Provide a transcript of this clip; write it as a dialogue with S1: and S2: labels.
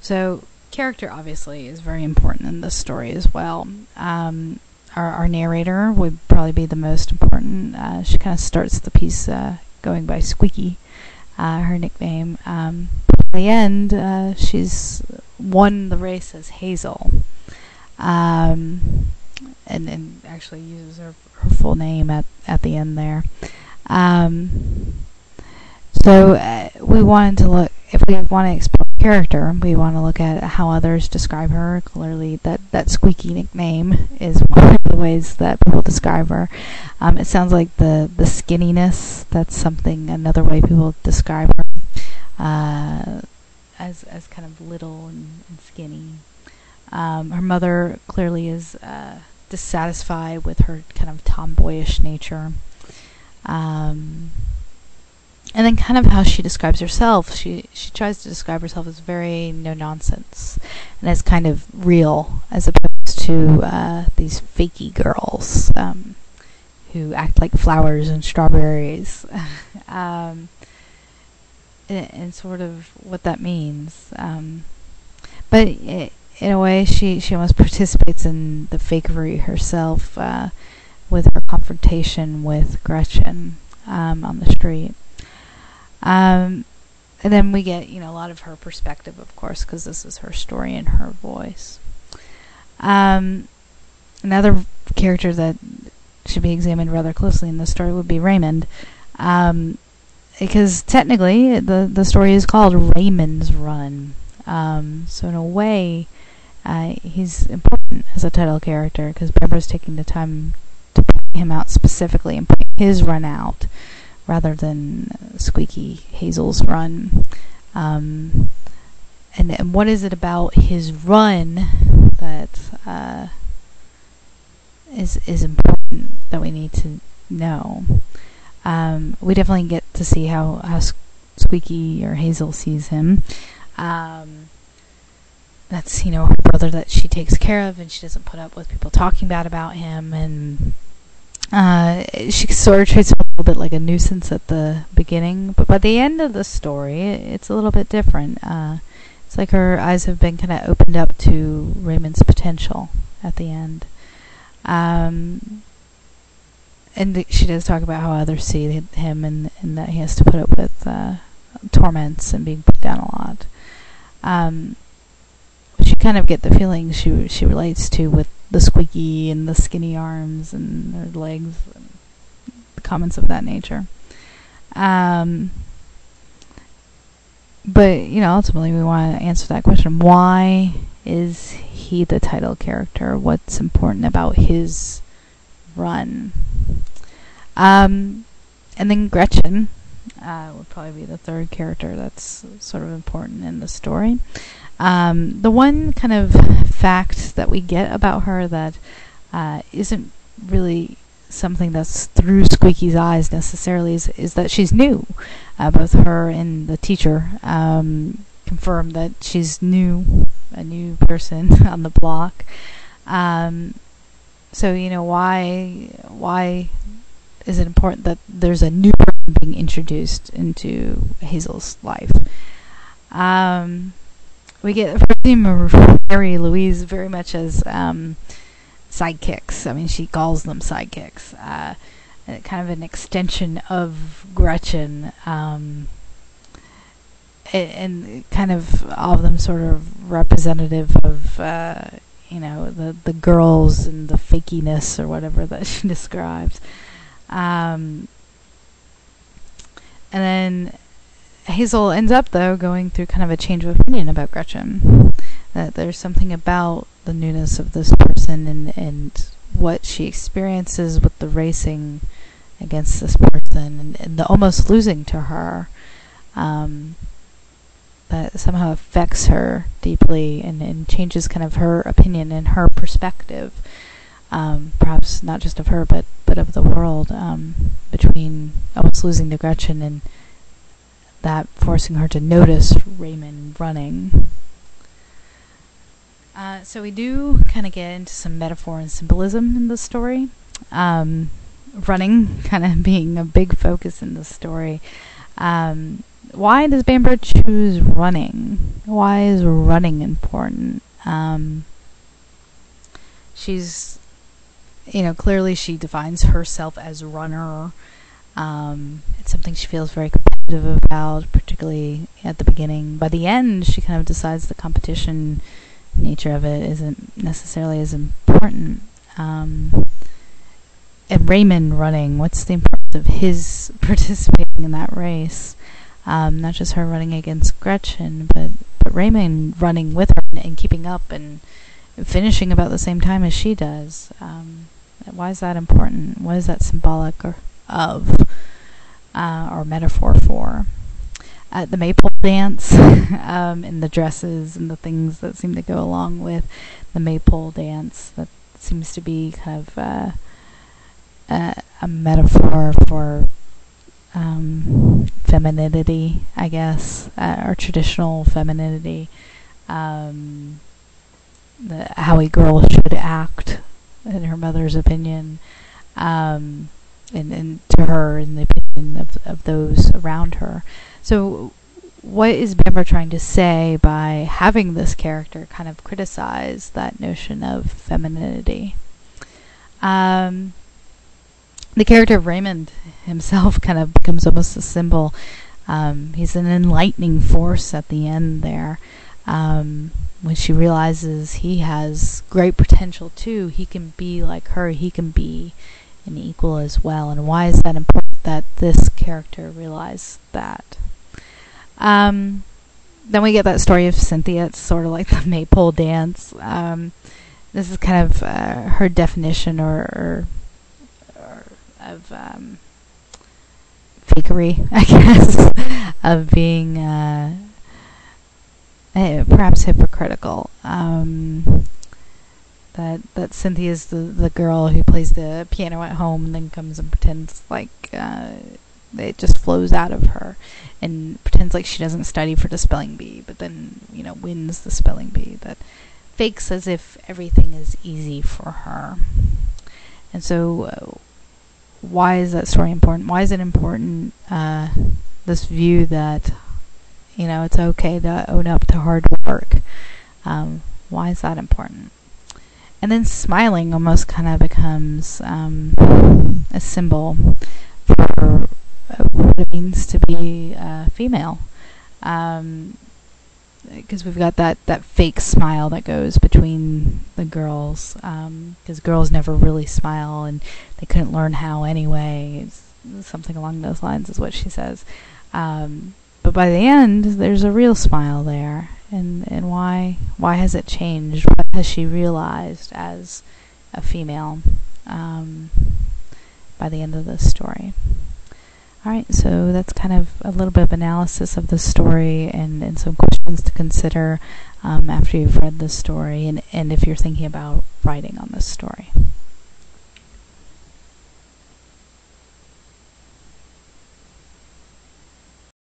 S1: So character obviously is very important in this story as well. Our narrator would probably be the most important. She kind of starts the piece going by Squeaky, her nickname. By the end, she's won the race as Hazel, and actually uses her full name at the end there. So we wanted to look, if we want to explore character, we want to look at how others describe her. Clearly that Squeaky nickname is one of the ways that people describe her. It sounds like the skinniness, that's something, another way people describe her, as kind of little and skinny. Her mother clearly is dissatisfied with her kind of tomboyish nature. And then kind of how she describes herself. She tries to describe herself as very no-nonsense and as kind of real, as opposed to these fakey girls who act like flowers and strawberries. And sort of what that means. But in a way, she almost participates in the fakery herself with her confrontation with Gretchen on the street. And then we get, a lot of her perspective, of course, because this is her story and her voice. Another character that should be examined rather closely in this story would be Raymond, because technically the story is called Raymonds Run. So in a way, he's important as a title character because Barbara's taking the time to point him out specifically and point his run out, rather than Squeaky Hazel's run. And what is it about his run that is important that we need to know? We definitely get to see how Squeaky or Hazel sees him. That's, her brother that she takes care of, and she doesn't put up with people talking bad about him, and she sort of treats him a little bit like a nuisance at the beginning, but by the end of the story, it's a little bit different. It's like her eyes have been kind of opened up to Raymond's potential at the end. And she does talk about how others see him and that he has to put up with torments and being put down a lot. Which you kind of get the feeling she relates to with the Squeaky and the skinny arms and her legs and the comments of that nature. But, ultimately we want to answer that question. Why is he the title character? What's important about his run? And then Gretchen would probably be the third character that's sort of important in the story. The one kind of fact that we get about her that isn't really something that's through Squeaky's eyes necessarily is that she's new. Both her and the teacher confirm that she's new, a new person on the block. So, why is it important that there's a new person being introduced into Hazel's life? We get Mary Louise very much as sidekicks. I mean, she calls them sidekicks. Kind of an extension of Gretchen. And kind of all of them sort of representative of, the girls and the fakiness or whatever that she describes. And then Hazel ends up, though, going through kind of a change of opinion about Gretchen. That there's something about the newness of this person and what she experiences with the racing against this person and the almost losing to her that somehow affects her deeply and changes kind of her opinion and her perspective. Perhaps not just of her, but of the world, between almost losing to Gretchen and that forcing her to notice Raymond running. So we do kind of get into some metaphor and symbolism in the story. Running kind of being a big focus in the story. why does Bamber choose running? Why is running important? She's, clearly she defines herself as runner. It's something she feels very competitive about, particularly at the beginning. By the end, she kind of decides the competition nature of it isn't necessarily as important. And Raymond running, what's the importance of his participating in that race? Not just her running against Gretchen, but Raymond running with her and keeping up and finishing about the same time as she does. Why is that important? What is that symbolic of, or metaphor for? The maypole dance, and the dresses and the things that seem to go along with the maypole dance. That seems to be kind of a metaphor for femininity, I guess, or traditional femininity. How a girl should act, in her mother's opinion, and to her, in the opinion of those around her. So what is Bamber trying to say by having this character kind of criticize that notion of femininity? The character of Raymond himself kind of becomes almost a symbol. He's an enlightening force at the end there. When she realizes he has great potential too, he can be like her, he can be an equal as well. And why is that important that this character realized that? Then we get that story of Cynthia. It's sort of like the maypole dance. This is kind of her definition or of fakery, I guess, of being perhaps hypocritical. That Cynthia's the girl who plays the piano at home and then comes and pretends like it just flows out of her, and pretends like she doesn't study for the spelling bee, but then wins the spelling bee. That fakes as if everything is easy for her. And so why is that story important? Why is it important, this view that it's okay to own up to hard work? Why is that important? And then smiling almost kind of becomes a symbol for what it means to be female. Because we've got that fake smile that goes between the girls. Because girls never really smile, and they couldn't learn how anyway. It's something along those lines is what she says. But by the end, there's a real smile there. And why has it changed? What has she realized as a female by the end of this story? Alright, so that's kind of a little bit of analysis of the story and some questions to consider after you've read the story and if you're thinking about writing on this story.